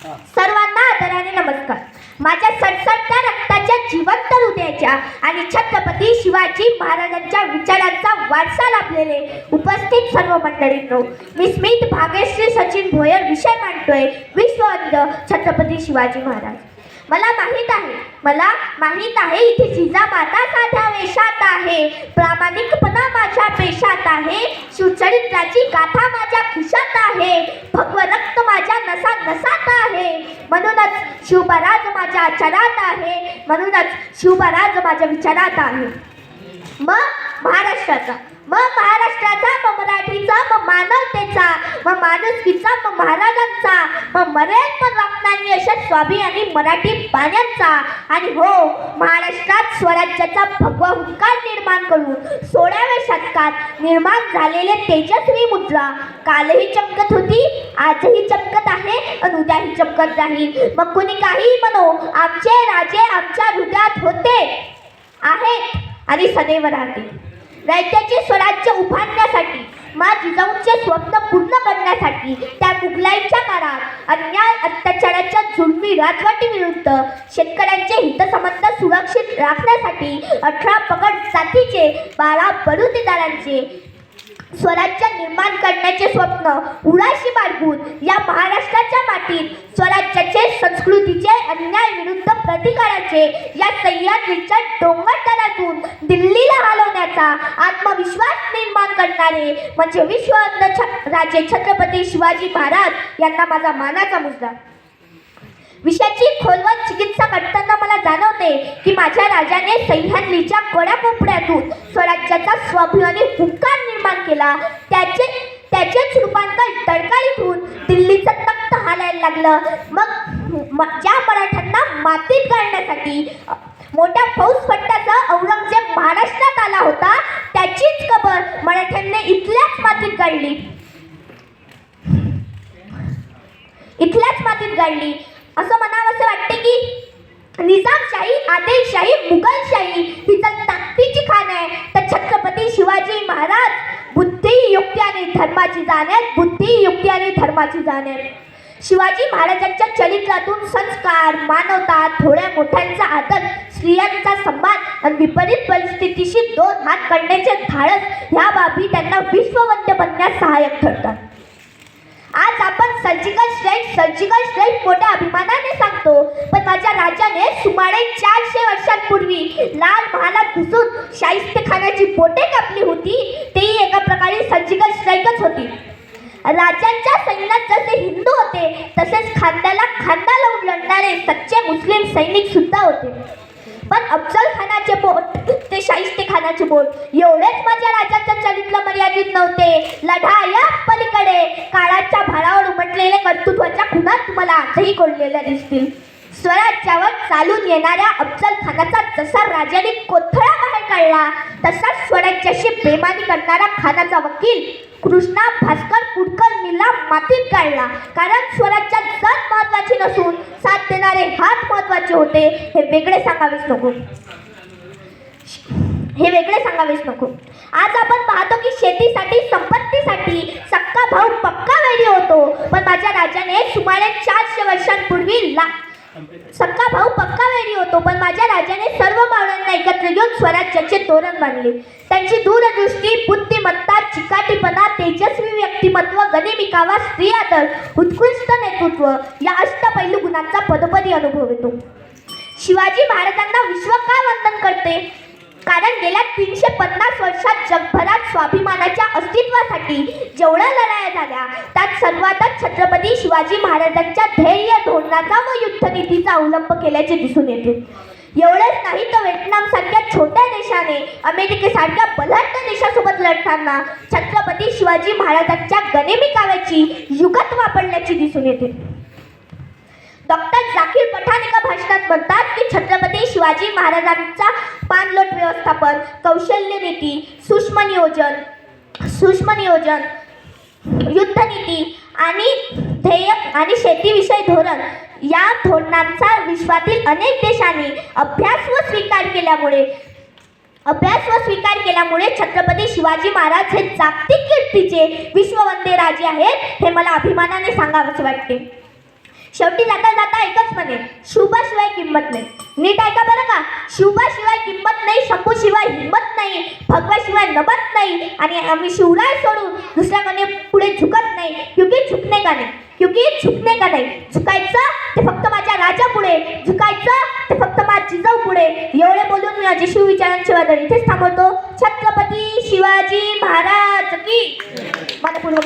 सर्वांना आदराने नमस्कार. माझ्या सडसडत्या रक्ताच्या जिवंत हृदयाच्या आणि छत्रपती शिवाजी महाराजांच्या विचारांचा वारसा लाभलेले उपस्थित सर्व मंडळींनो, मी स्मित भाग्यश्री सचिन भोयर विषय मांडतोय विश्व अंध छत्रपती शिवाजी महाराज. मला माहीत आहे इथे जिजामाता साध्या वेशात आहे, प्रामाणिकपणा माझ्या पेशात आहे, शिवचरित्राची गाथा माझ्या खिशात आहे, भगव रक्त माझ्या नसात आहे, म्हणूनच शिवबराज माझ्या आचारात आहे, म्हणूनच शिवबराज माझ्या विचारात आहे. मग महाराष्ट्राचा, मग मराठीचा, मग मानवतेचा, मग माणुसकीचा, मग महाराजांचा, मग मरेल पण रत्नांनी अशा स्वाभिमानी मराठी पाण्यांचा. आणि हो, महाराष्ट्रात स्वराज्याचा भगवा हुंकार निर्माण करून 16व्या शतकात निर्माण झालेले तेजस्वी मुद्रा कालही चमकत होती, आजही चमकत आहे आणि उद्याही चमकत राहील. मग कुणी काही म्हणो, आमचे राजे आमच्या हृदयात होते, आहेत आणि सदैव राहतील. रयतेचे स्वराज्य उभारण्यासाठी, माँ जिजाऊंचे स्वप्न पूर्ण करण्यासाठी, त्या मुघलाईच्या काळात अन्याय अत्याचाराच्या जुलमी राजवटीविरुद्ध शेतकऱ्यांचे हितसंबंध सुरक्षित राखण्यासाठी 18 पगड जातीचे 12 बलुतेदारांचे स्वराज्य निर्माण करण्याचे स्वप्न उराशी बाळगून या महाराष्ट्राच्या मातीत स्वराज्याचे, संस्कृतीचे, अन्याय विरुद्ध प्रतिकाराचे या सह्याद्रीच्या डोंगरदऱ्यातून दिल्लीला हलवण्याचा आत्मविश्वास निर्माण करणारे म्हणजे विश्व अंध राजे छत्रपती शिवाजी महाराज यांना माझा मानाचा मुजरा. विषयाची खोलवर चिकित्सा करताना मला जाणवते की माझ्या राजाने सह्याद्रीच्या कड्याकोपऱ्यातून स्वराज्याचा स्वाभिमानी हुंकार निर्माण केला. त्याचेच रूपांतर तडकाळीत होऊन दिल्लीचं तख्त हालायला लागलं. मग ज्या मराठ्यांना मातीत गाळण्यासाठी मोठ्या फौजफट्ट्यासह औरंगजेब महाराष्ट्रात आला होता, त्याचीच कबर मराठ्यांनी इथल्याच मातीत गाळली. असं म्हणावंसं वाटते की निजामशाही, आदिलशाही, मुघलशाही ही जर ताकदीची खाण आहे, तर छत्रपती शिवाजी महाराज बुद्धी, युक्ती आणि धर्माची जाणीव. शिवाजी महाराजांच्या चरित्रातून संस्कार, मानवता, थोड्या मोठ्यांचा आदर, स्त्रियांचा सन्मान आणि विपरीत परिस्थितीशी 2 हात करण्याचे धाडस ह्या बाबी त्यांना विश्ववंद्य बनण्यास सहाय्यक ठरतात. आज आपण सर्जिकल स्ट्राईक मोठ्या अभिमानाने सांगतो, पण माझ्या राजाने सुमारे 400 वर्षांपूर्वी लाल महालात घुसून शाहिस्तेखानाची बोटे कापली होती. तेही एका प्रकारे सर्जिकल स्ट्राईकच होती. राजांच्या सैन्यात जसे हिंदू होते, तसेच खांद्याला खांदा लावून लढणारे सच्चे मुस्लिम सैनिक सुद्धा होते. पण अफजल खानाचे बोट ते शाहिस्तेखानाचे बोट एवढेच माझ्या राजाच्या चरित्र मर्यादित नव्हते. लढाया पलीकडे काळाच्या भारावर उमटलेले कर्तृत्वाच्या खुणात तुम्हाला आजही कोरलेल्या दिसतील. स्वराज्यावर चालून येणाऱ्या अफजल खानाचा जसा राजाने कोथळा बाहेर काढला, तसाच स्वराज्याशी बेमानी करणारा खानाचा वकील कृष्णा भास्कर कुडकर मिल्ला मातीत काढला. कारण स्वराज्यात जात महत्वाची नसून साथ देणारे हात महत्वाचे होते, हे वेगळे सांगावेच नको. आज आपण पाहतो की शेतीसाठी, संपत्तीसाठी सक्का भाऊ पक्का वैरी होतो, पण माझ्या राजाने सुमारे 400 वर्षांपूर्वी सर्व मावळ्यांना एकत्र घेऊन स्वराज्याचे तोरण बांधले. त्यांची दूरदृष्टी, बुद्धिमत्ता, चिकाटीपणा, तेजस्वी व्यक्तिमत्व, गनिमिकावा, स्त्री आदर, उत्कृष्ट नेतृत्व या अष्टपैलू गुणांचा पदोपदी अनुभव येतो. शिवाजी महाराजांना विश्व का वंदन करते? कारण गेल्या 350 वर्षात जगभरात स्वाभिमानाच्या अस्तित्वासाठी जेवढ्या लढाया झाल्या, त्यात सर्वातच छत्रपती शिवाजी महाराजांच्या ध्येय, धोरणाचा व युद्धनीतीचा अवलंब केल्याचे दिसून येते. एवढेच नाही तर व्हिएतनाम सारख्या छोट्या देशाने अमेरिकेसारख्या बलाढ्य देशासोबत लढताना छत्रपती शिवाजी महाराजांच्या गनिमिकाव्याची युगत वापरल्याची दिसून येते. डॉक्टर जाकीर पठाण एका भाषणात म्हणतात की छत्रपती शिवाजी महाराजांचा पाणलोट व्यवस्थापन, कौशल्य नीती, सूक्ष्म नियोजन, युद्धनीती आणि ध्येय आणि शेतीविषयी धोरण या धोरणांचा विश्वातील अनेक देशांनी अभ्यास व स्वीकार केल्यामुळे छत्रपती शिवाजी महाराज हे जागतिक कीर्तीचे विश्ववंदे राजे आहेत, हे मला अभिमानाने सांगावेसे वाटते. शेवटी जाता जाता एकच म्हणे, शुभाशिवाय किंमत नाही. नीट ऐका बरं का, शुभाशिवाय किंमत नाही, शंभूशिवाय हिंमत नाही, भगवाशिवाय नमत नाही, आणि आम्ही शिवराय सोडून दुसऱ्याकडे पुढे झुकत नाही. क्योंकि झुकणे का नाही, क्योंकि झुकणे का नाही. झुकायचं ते फक्त माझ्या राजा पुढे, झुकायचं ते फक्त माझ्या जिजाऊ पुढे. एवढे बोलून मी माझे शिवविचारांचे वादळ इथेच थांबवतो. छत्रपती शिवाजी महाराज की. मनपूर्वक